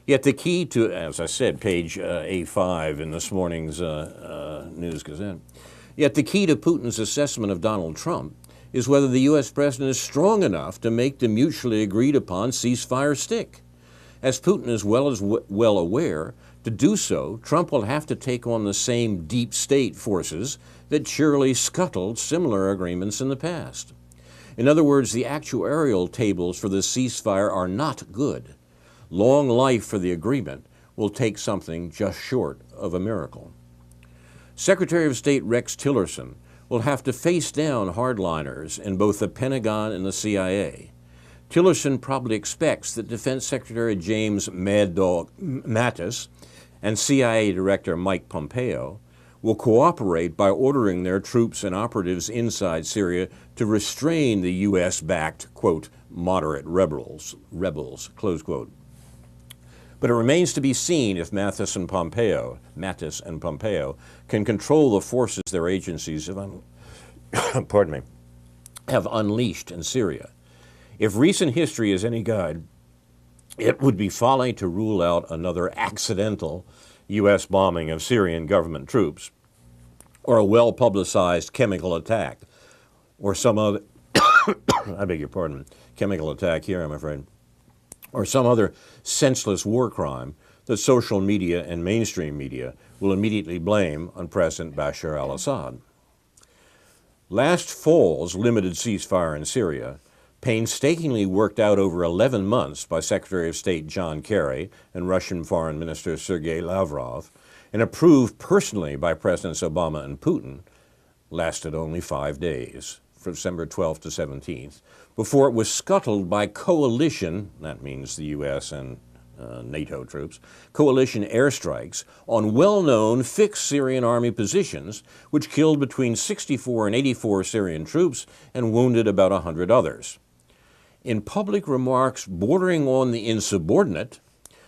A: Yet the key to, as I said, page A5 in this morning's News Gazette, yet the key to Putin's assessment of Donald Trump is whether the U.S. president is strong enough to make the mutually agreed upon ceasefire stick. As Putin is well aware, to do so, Trump will have to take on the same deep state forces that surely scuttled similar agreements in the past. In other words, the actuarial tables for the ceasefire are not good. Long life for the agreement will take something just short of a miracle. Secretary of State Rex Tillerson will have to face down hardliners in both the Pentagon and the CIA. Tillerson probably expects that Defense Secretary James Mad Dog Mattis and CIA Director Mike Pompeo will cooperate by ordering their troops and operatives inside Syria to restrain the U.S.-backed, quote, moderate rebels, close quote. But it remains to be seen if Mattis and Pompeo can control the forces their agencies have unleashed in Syria. If recent history is any guide, it would be folly to rule out another accidental U.S. bombing of Syrian government troops, or a well-publicized chemical attack, or some other, I beg your pardon, chemical attack here, I'm afraid, or some other senseless war crime that social media and mainstream media will immediately blame on President Bashar al-Assad. Last fall's limited ceasefire in Syria, painstakingly worked out over 11 months by Secretary of State John Kerry and Russian Foreign Minister Sergei Lavrov, and approved personally by Presidents Obama and Putin, lasted only 5 days, from December 12th to 17th, before it was scuttled by coalition, that means the U.S. and NATO troops, coalition airstrikes on well-known fixed Syrian army positions, which killed between 64 and 84 Syrian troops and wounded about 100 others. In public remarks bordering on the insubordinate,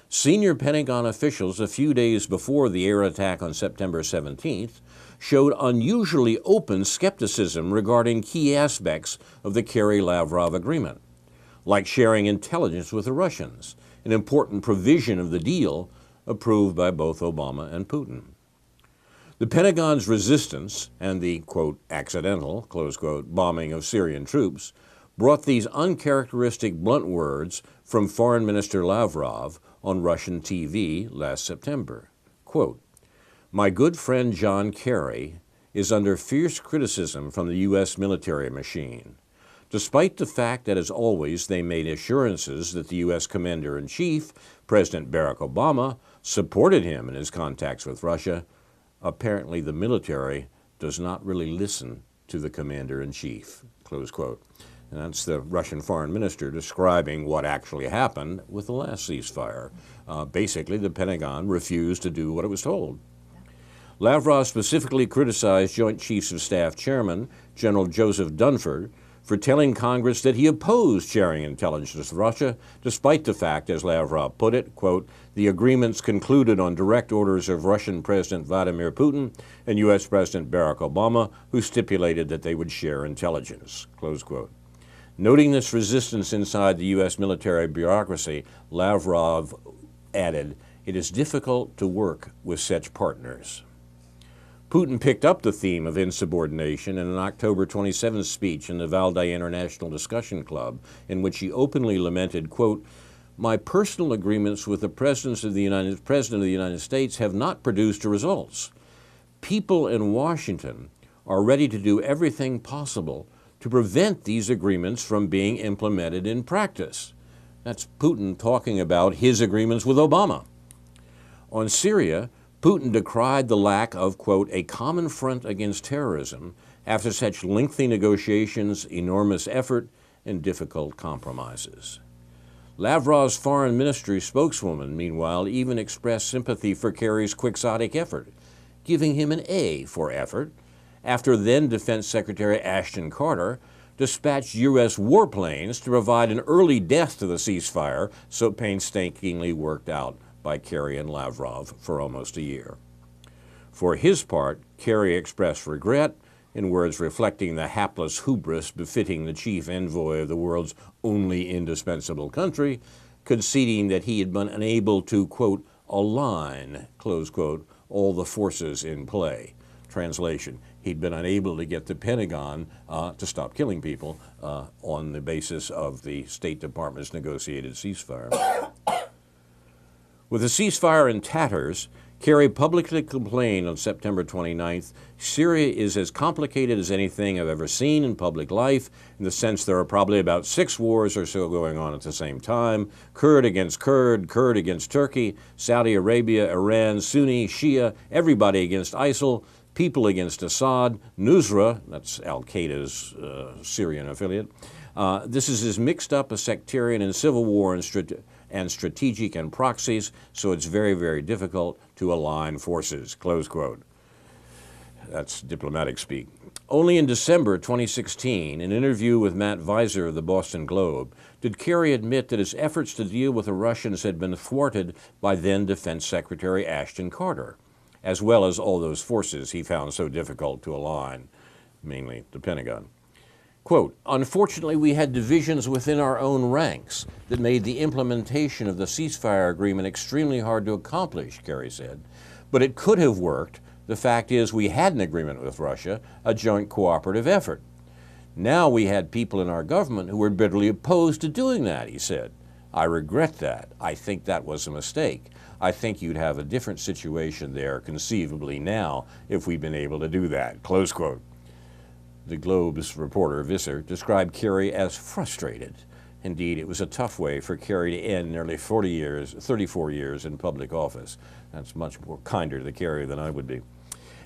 A: senior Pentagon officials a few days before the air attack on September 17th showed unusually open skepticism regarding key aspects of the Kerry-Lavrov agreement, like sharing intelligence with the Russians, an important provision of the deal approved by both Obama and Putin. The Pentagon's resistance and the, quote, accidental, close quote, bombing of Syrian troops brought these uncharacteristic blunt words from Foreign Minister Lavrov on Russian TV last September. Quote, "My good friend John Kerry is under fierce criticism from the U.S. military machine. Despite the fact that, as always, they made assurances that the U.S. Commander-in-Chief, President Barack Obama, supported him in his contacts with Russia, apparently the military does not really listen to the Commander-in-Chief," close quote. And that's the Russian foreign minister describing what actually happened with the last ceasefire. Basically, the Pentagon refused to do what it was told. Lavrov specifically criticized Joint Chiefs of Staff Chairman General Joseph Dunford for telling Congress that he opposed sharing intelligence with Russia, despite the fact, as Lavrov put it, quote, "the agreements concluded on direct orders of Russian President Vladimir Putin and U.S. President Barack Obama, who stipulated that they would share intelligence," close quote. Noting this resistance inside the U.S. military bureaucracy, Lavrov added, "It is difficult to work with such partners." Putin picked up the theme of insubordination in an October 27th speech in the Valdai International Discussion Club, in which he openly lamented, quote, "My personal agreements with the President of the United States have not produced results. People in Washington are ready to do everything possible to prevent these agreements from being implemented in practice." That's Putin talking about his agreements with Obama. On Syria, Putin decried the lack of, quote, "a common front against terrorism" after such lengthy negotiations, enormous effort, and difficult compromises. Lavrov's foreign ministry spokeswoman, meanwhile, even expressed sympathy for Kerry's quixotic effort, giving him an A for effort, after then Defense Secretary Ashton Carter dispatched U.S. warplanes to provide an early death to the ceasefire, so painstakingly worked out by Kerry and Lavrov for almost a year. For his part, Kerry expressed regret, in words reflecting the hapless hubris befitting the chief envoy of the world's only indispensable country, conceding that he had been unable to, quote, "align," close quote, all the forces in play. Translation, he'd been unable to get the Pentagon to stop killing people on the basis of the State Department's negotiated ceasefire. With the ceasefire in tatters, Kerry publicly complained on September 29th, "Syria is as complicated as anything I've ever seen in public life, in the sense there are probably about 6 wars or so going on at the same time, Kurd against Kurd, Kurd against Turkey, Saudi Arabia, Iran, Sunni, Shia, everybody against ISIL, people against Assad, Nusra," that's Al-Qaeda's Syrian affiliate. "This is as mixed up a sectarian and civil war and strategic and proxies, so it's very, very difficult to align forces," close quote. That's diplomatic speak. Only in December 2016, in an interview with Matt Weiser of the Boston Globe, did Kerry admit that his efforts to deal with the Russians had been thwarted by then Defense Secretary Ashton Carter, as well as all those forces he found so difficult to align, mainly the Pentagon. Quote, "Unfortunately, we had divisions within our own ranks that made the implementation of the ceasefire agreement extremely hard to accomplish," Kerry said. "But it could have worked. The fact is we had an agreement with Russia, a joint cooperative effort. Now we had people in our government who were bitterly opposed to doing that," he said. "I regret that. I think that was a mistake. I think you'd have a different situation there conceivably now if we'd been able to do that," close quote. The Globe's reporter, Visser, described Kerry as frustrated. Indeed, it was a tough way for Kerry to end nearly 34 years in public office. That's much more kinder to Kerry than I would be.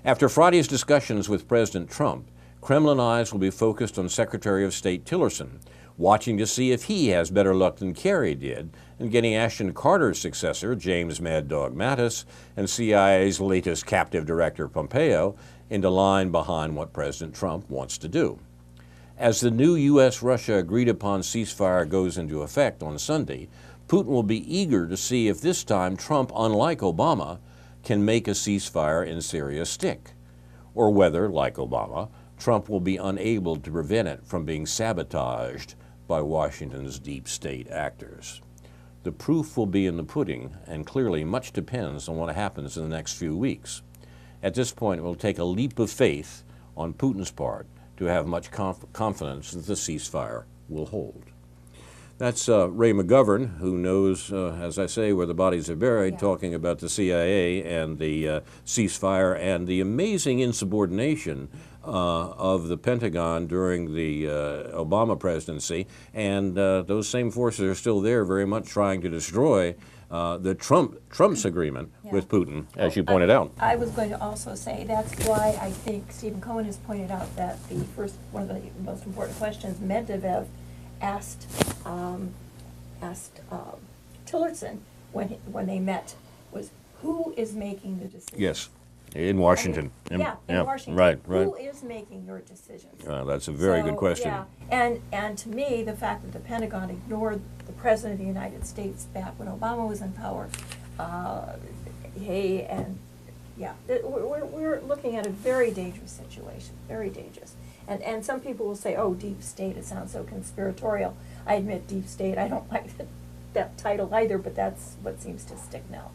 A: After Friday's discussions with President Trump, Kremlin eyes will be focused on Secretary of State Tillerson, watching to see if he has better luck than Kerry did in getting Ashton Carter's successor, James Mad Dog Mattis, and CIA's latest captive director, Pompeo, into line behind what President Trump wants to do. As the new U.S.-Russia agreed-upon ceasefire goes into effect on Sunday, Putin will be eager to see if this time Trump, unlike Obama, can make a ceasefire in Syria stick, or whether, like Obama, Trump will be unable to prevent it from being sabotaged by Washington's deep state actors. The proof will be in the pudding, and clearly much depends on what happens in the next few weeks. At this point, it will take a leap of faith on Putin's part to have much confidence that the ceasefire will hold. That's Ray McGovern, who knows, as I say, where the bodies are buried,
B: Yeah.
A: talking about the CIA and the ceasefire and the amazing insubordination of the Pentagon during the Obama presidency. And those same forces are still there, very much trying to destroy Trump's agreement with Putin, as you pointed out.
B: I was going to also say that's why I think Stephen Cohen has pointed out that one of the most important questions Medvedev asked Tillerson when they met was, who is making the decisions?
A: Yes, in Washington.
B: In Washington.
A: Right.
B: Who is making your decisions?
A: That's a very good question.
B: Yeah, and to me, the fact that the Pentagon ignored the President of the United States back when Obama was in power, we're looking at a very dangerous situation, very dangerous. And some people will say, oh, deep state, it sounds so conspiratorial. I admit deep state, I don't like that title either, but that's what seems to stick now.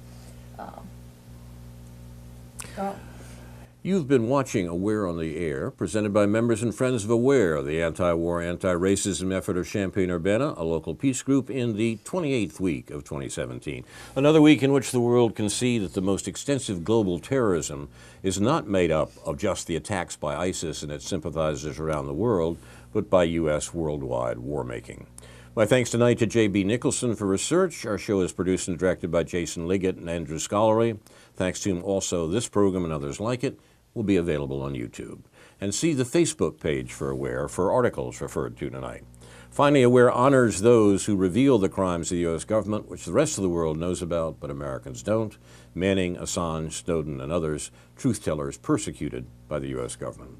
A: You've been watching Aware on the Air, presented by members and friends of Aware, the anti-war, anti-racism effort of Champaign-Urbana, a local peace group, in the 28th week of 2017. Another week in which the world can see that the most extensive global terrorism is not made up of just the attacks by ISIS and its sympathizers around the world, but by U.S. worldwide war-making. My thanks tonight to J.B. Nicholson for research. Our show is produced and directed by Jason Liggett and Andrew Scollery. Thanks to him also, this program and others like it will be available on YouTube. And see the Facebook page for Aware for articles referred to tonight. Finally, Aware honors those who reveal the crimes of the U.S. government, which the rest of the world knows about, but Americans don't. Manning, Assange, Snowden, and others, truth-tellers persecuted by the U.S. government.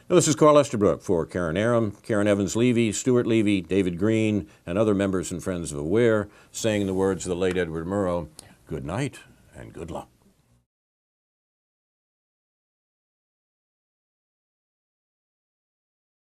A: Now, this is Carl Estabrook for Karen Aram, Karen Evans-Levy, Stuart Levy, David Green, and other members and friends of Aware, saying in the words of the late Edward Murrow, good night and good luck.